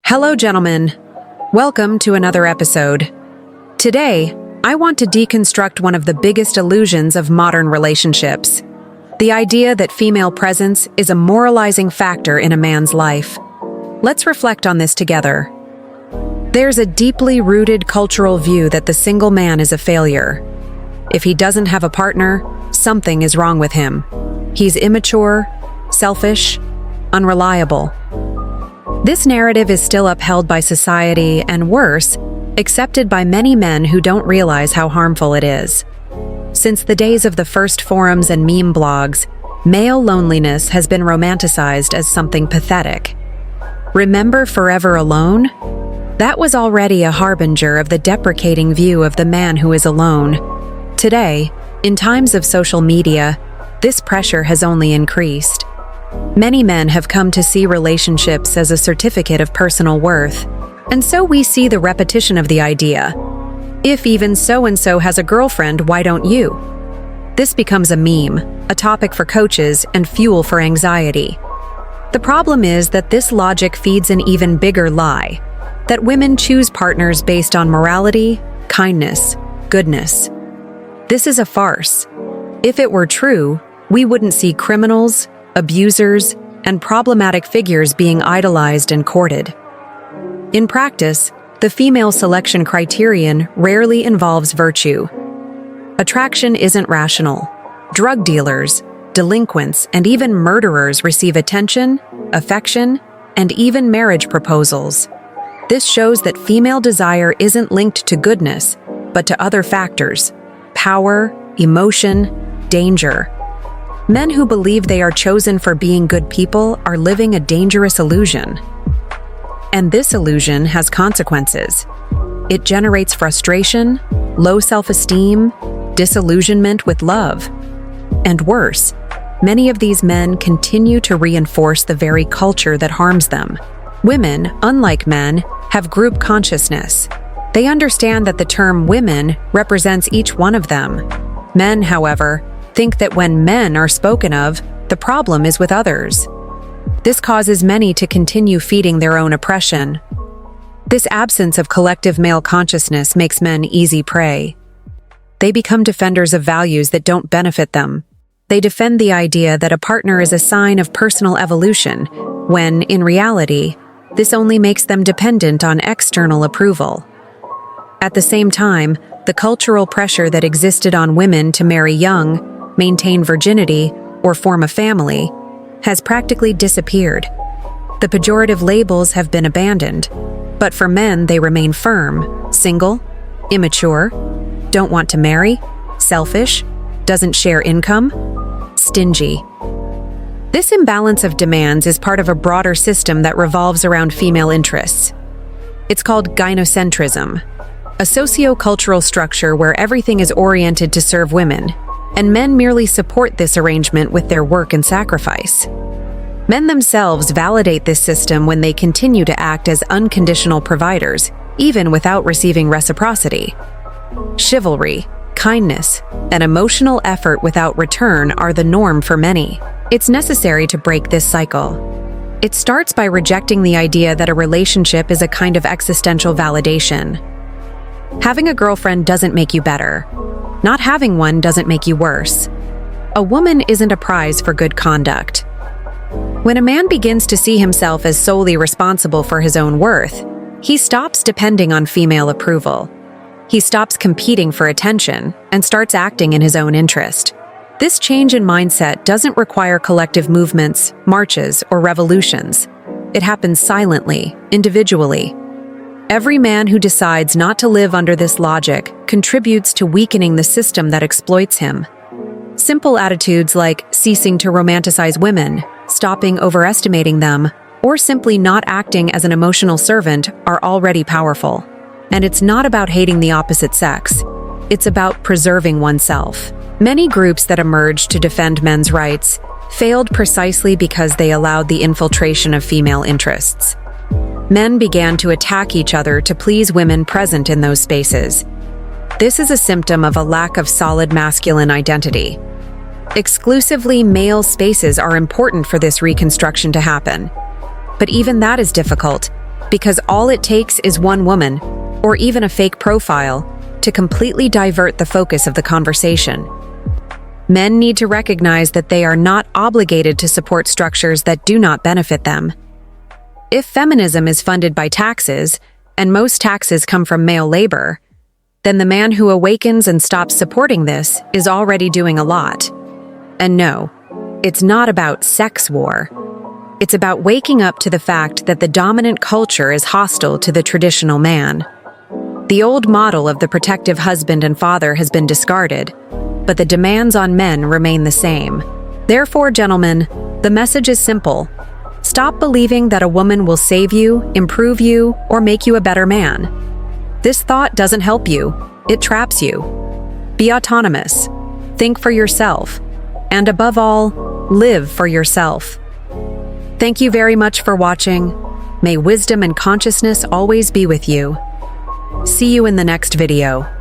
Hello, gentlemen. Welcome to another episode. Today, I want to deconstruct one of the biggest illusions of modern relationships: the idea that female presence is a moralizing factor in a man's life. Let's reflect on this together. There's a deeply rooted cultural view that the single man is a failure. If he doesn't have a partner, something is wrong with him. He's immature, selfish, unreliable. This narrative is still upheld by society and, worse, accepted by many men who don't realize how harmful it is. Since the days of the first forums and meme blogs, male loneliness has been romanticized as something pathetic. Remember Forever Alone? That was already a harbinger of the deprecating view of the man who is alone. Today, in times of social media, this pressure has only increased. Many men have come to see relationships as a certificate of personal worth, and so we see the repetition of the idea. If even so-and-so has a girlfriend, why don't you? This becomes a meme, a topic for coaches, and fuel for anxiety. The problem is that this logic feeds an even bigger lie, that women choose partners based on morality, kindness, goodness. This is a farce. If it were true, we wouldn't see criminals, abusers, and problematic figures being idolized and courted. In practice, the female selection criterion rarely involves virtue. Attraction isn't rational. Drug dealers, delinquents, and even murderers receive attention, affection, and even marriage proposals. This shows that female desire isn't linked to goodness, but to other factors: power, emotion, danger. Men who believe they are chosen for being good people are living a dangerous illusion. And this illusion has consequences. It generates frustration, low self-esteem, disillusionment with love. And worse, many of these men continue to reinforce the very culture that harms them. Women, unlike men, have group consciousness. They understand that the term women represents each one of them. Men, however, think that when men are spoken of, the problem is with others. This causes many to continue feeding their own oppression. This absence of collective male consciousness makes men easy prey. They become defenders of values that don't benefit them. They defend the idea that a partner is a sign of personal evolution, when, in reality, this only makes them dependent on external approval. At the same time, the cultural pressure that existed on women to marry young, maintain virginity, or form a family has practically disappeared. The pejorative labels have been abandoned, but for men they remain firm: single, immature, don't want to marry, selfish, doesn't share income, stingy. This imbalance of demands is part of a broader system that revolves around female interests. It's called gynocentrism, a socio-cultural structure where everything is oriented to serve women, and men merely support this arrangement with their work and sacrifice. Men themselves validate this system when they continue to act as unconditional providers, even without receiving reciprocity. Chivalry, kindness, and emotional effort without return are the norm for many. It's necessary to break this cycle. It starts by rejecting the idea that a relationship is a kind of existential validation. Having a girlfriend doesn't make you better. Not having one doesn't make you worse. A woman isn't a prize for good conduct. When a man begins to see himself as solely responsible for his own worth, he stops depending on female approval. He stops competing for attention and starts acting in his own interest. This change in mindset doesn't require collective movements, marches, or revolutions. It happens silently, individually. Every man who decides not to live under this logic contributes to weakening the system that exploits him. Simple attitudes like ceasing to romanticize women, stopping overestimating them, or simply not acting as an emotional servant are already powerful. And it's not about hating the opposite sex. It's about preserving oneself. Many groups that emerged to defend men's rights failed precisely because they allowed the infiltration of female interests. Men began to attack each other to please women present in those spaces. This is a symptom of a lack of solid masculine identity. Exclusively male spaces are important for this reconstruction to happen. But even that is difficult. because all it takes is one woman, or even a fake profile, to completely divert the focus of the conversation. Men need to recognize that they are not obligated to support structures that do not benefit them. If feminism is funded by taxes, and most taxes come from male labor, then the man who awakens and stops supporting this is already doing a lot. And no, it's not about sex war. It's about waking up to the fact that the dominant culture is hostile to the traditional man. The old model of the protective husband and father has been discarded, but the demands on men remain the same. Therefore, gentlemen, the message is simple. Stop believing that a woman will save you, improve you, or make you a better man. This thought doesn't help you, it traps you. Be autonomous, think for yourself, and above all, live for yourself. Thank you very much for watching. May wisdom and consciousness always be with you. See you in the next video.